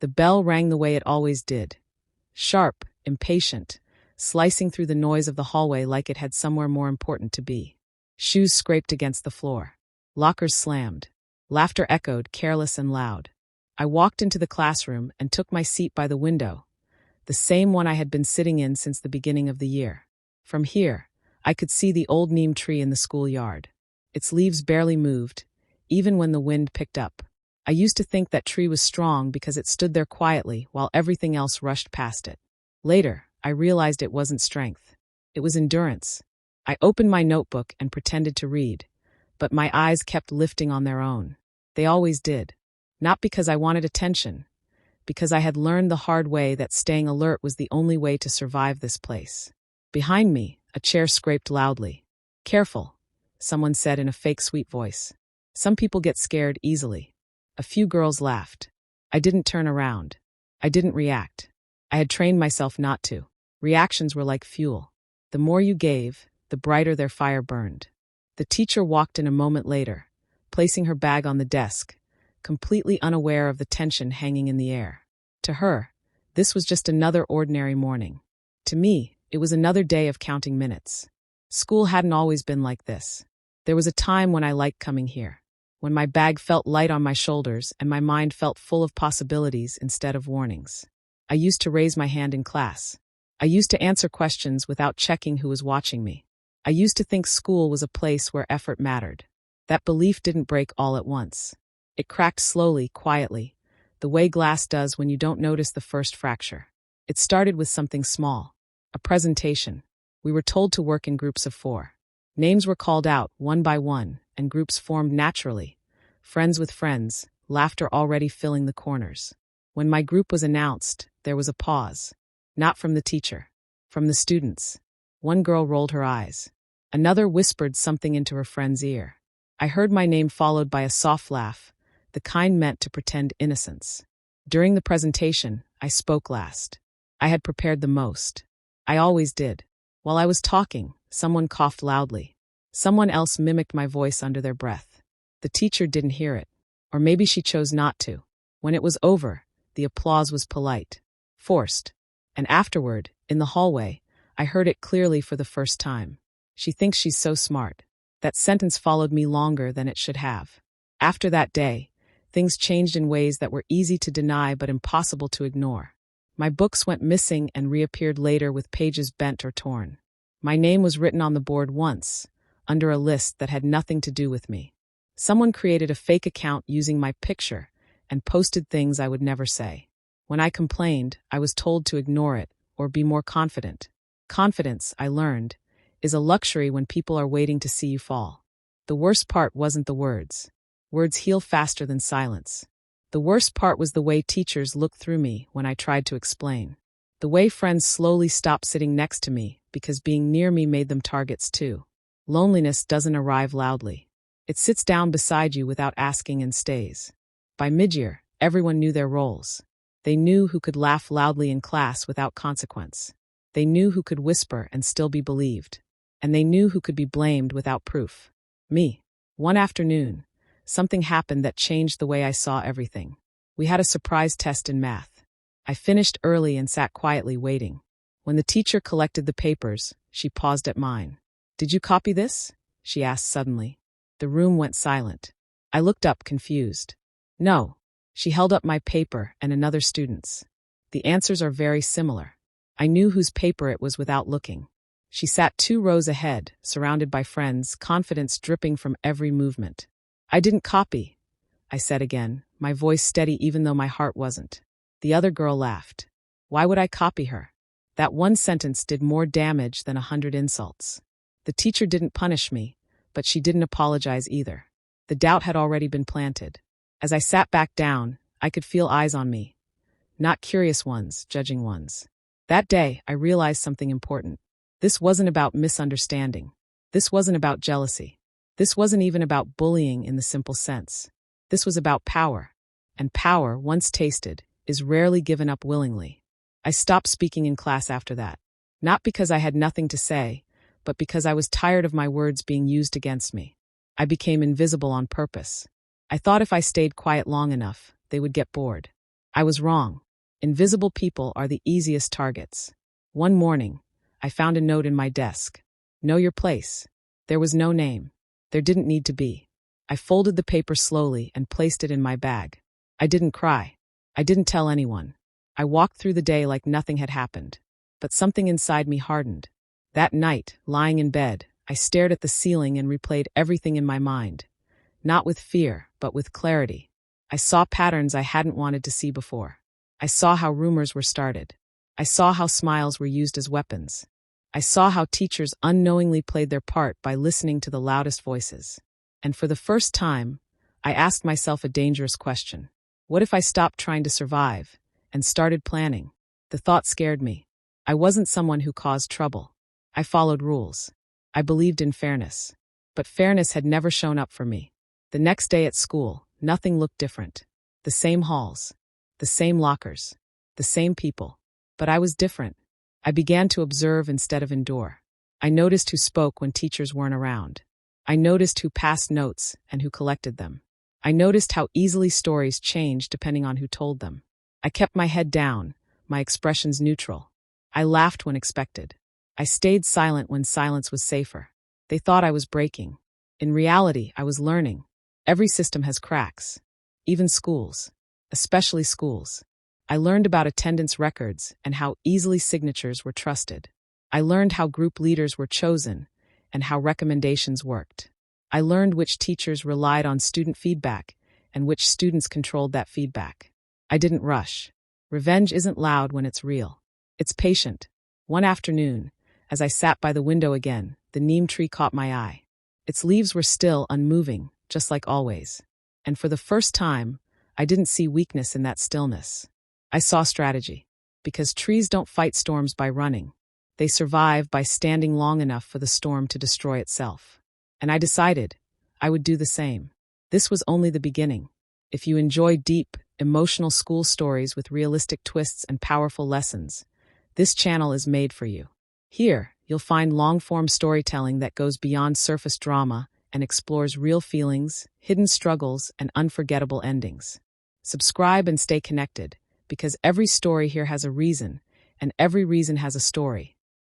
The bell rang the way it always did. Sharp, impatient, slicing through the noise of the hallway like it had somewhere more important to be. Shoes scraped against the floor. Lockers slammed. Laughter echoed, careless and loud. I walked into the classroom and took my seat by the window, the same one I had been sitting in since the beginning of the year. From here, I could see the old neem tree in the schoolyard. Its leaves barely moved, even when the wind picked up. I used to think that tree was strong because it stood there quietly while everything else rushed past it. Later, I realized it wasn't strength. It was endurance. I opened my notebook and pretended to read, but my eyes kept lifting on their own. They always did. Not because I wanted attention, because I had learned the hard way that staying alert was the only way to survive this place. Behind me, a chair scraped loudly. "Careful," someone said in a fake sweet voice. "Some people get scared easily." A few girls laughed. I didn't turn around. I didn't react. I had trained myself not to. Reactions were like fuel. The more you gave, the brighter their fire burned. The teacher walked in a moment later, placing her bag on the desk, completely unaware of the tension hanging in the air. To her, this was just another ordinary morning. To me, it was another day of counting minutes. School hadn't always been like this. There was a time when I liked coming here, when my bag felt light on my shoulders and my mind felt full of possibilities instead of warnings. I used to raise my hand in class. I used to answer questions without checking who was watching me. I used to think school was a place where effort mattered. That belief didn't break all at once. It cracked slowly, quietly, the way glass does when you don't notice the first fracture. It started with something small, a presentation. We were told to work in groups of 4. Names were called out, one by one, and groups formed naturally. Friends with friends, laughter already filling the corners. When my group was announced, there was a pause. Not from the teacher, from the students. One girl rolled her eyes. Another whispered something into her friend's ear. I heard my name followed by a soft laugh, the kind meant to pretend innocence. During the presentation, I spoke last. I had prepared the most. I always did. While I was talking, someone coughed loudly. Someone else mimicked my voice under their breath. The teacher didn't hear it, or maybe she chose not to. When it was over, the applause was polite, forced. And afterward, in the hallway, I heard it clearly for the first time. "She thinks she's so smart." That sentence followed me longer than it should have. After that day, things changed in ways that were easy to deny but impossible to ignore. My books went missing and reappeared later with pages bent or torn. My name was written on the board once, under a list that had nothing to do with me. Someone created a fake account using my picture and posted things I would never say. When I complained, I was told to ignore it or be more confident. Confidence, I learned, is a luxury when people are waiting to see you fall. The worst part wasn't the words. Words heal faster than silence. The worst part was the way teachers looked through me when I tried to explain. The way friends slowly stopped sitting next to me because being near me made them targets too. Loneliness doesn't arrive loudly. It sits down beside you without asking and stays. By mid-year, everyone knew their roles. They knew who could laugh loudly in class without consequence. They knew who could whisper and still be believed. And they knew who could be blamed without proof. Me. One afternoon, something happened that changed the way I saw everything. We had a surprise test in math. I finished early and sat quietly waiting. When the teacher collected the papers, she paused at mine. "Did you copy this?" she asked suddenly. The room went silent. I looked up, confused. "No." She held up my paper and another student's. "The answers are very similar." I knew whose paper it was without looking. She sat 2 rows ahead, surrounded by friends, confidence dripping from every movement. "I didn't copy," I said again, my voice steady even though my heart wasn't. The other girl laughed. Why would I copy her? That one sentence did more damage than 100 insults. The teacher didn't punish me, but she didn't apologize either. The doubt had already been planted. As I sat back down, I could feel eyes on me. Not curious ones, judging ones. That day, I realized something important. This wasn't about misunderstanding. This wasn't about jealousy. This wasn't even about bullying in the simple sense. This was about power. And power, once tasted, is rarely given up willingly. I stopped speaking in class after that. Not because I had nothing to say, but because I was tired of my words being used against me. I became invisible on purpose. I thought if I stayed quiet long enough, they would get bored. I was wrong. Invisible people are the easiest targets. One morning, I found a note in my desk. Know your place. There was no name. There didn't need to be. I folded the paper slowly and placed it in my bag. I didn't cry. I didn't tell anyone. I walked through the day like nothing had happened. But something inside me hardened. That night, lying in bed, I stared at the ceiling and replayed everything in my mind. Not with fear, but with clarity. I saw patterns I hadn't wanted to see before. I saw how rumors were started. I saw how smiles were used as weapons. I saw how teachers unknowingly played their part by listening to the loudest voices. And for the first time, I asked myself a dangerous question. What if I stopped trying to survive and started planning? The thought scared me. I wasn't someone who caused trouble. I followed rules. I believed in fairness. But fairness had never shown up for me. The next day at school, nothing looked different. The same halls, the same lockers, the same people. But I was different. I began to observe instead of endure. I noticed who spoke when teachers weren't around. I noticed who passed notes and who collected them. I noticed how easily stories changed depending on who told them. I kept my head down, my expressions neutral. I laughed when expected. I stayed silent when silence was safer. They thought I was breaking. In reality, I was learning. Every system has cracks. Even schools. Especially schools. I learned about attendance records and how easily signatures were trusted. I learned how group leaders were chosen and how recommendations worked. I learned which teachers relied on student feedback and which students controlled that feedback. I didn't rush. Revenge isn't loud when it's real. It's patient. One afternoon, as I sat by the window again, the neem tree caught my eye. Its leaves were still unmoving, just like always. And for the first time, I didn't see weakness in that stillness. I saw strategy. Because trees don't fight storms by running. They survive by standing long enough for the storm to destroy itself. And I decided I would do the same. This was only the beginning. If you enjoy deep, emotional school stories with realistic twists and powerful lessons, this channel is made for you. Here, you'll find long-form storytelling that goes beyond surface drama and explores real feelings, hidden struggles, and unforgettable endings. Subscribe and stay connected, because every story here has a reason, and every reason has a story.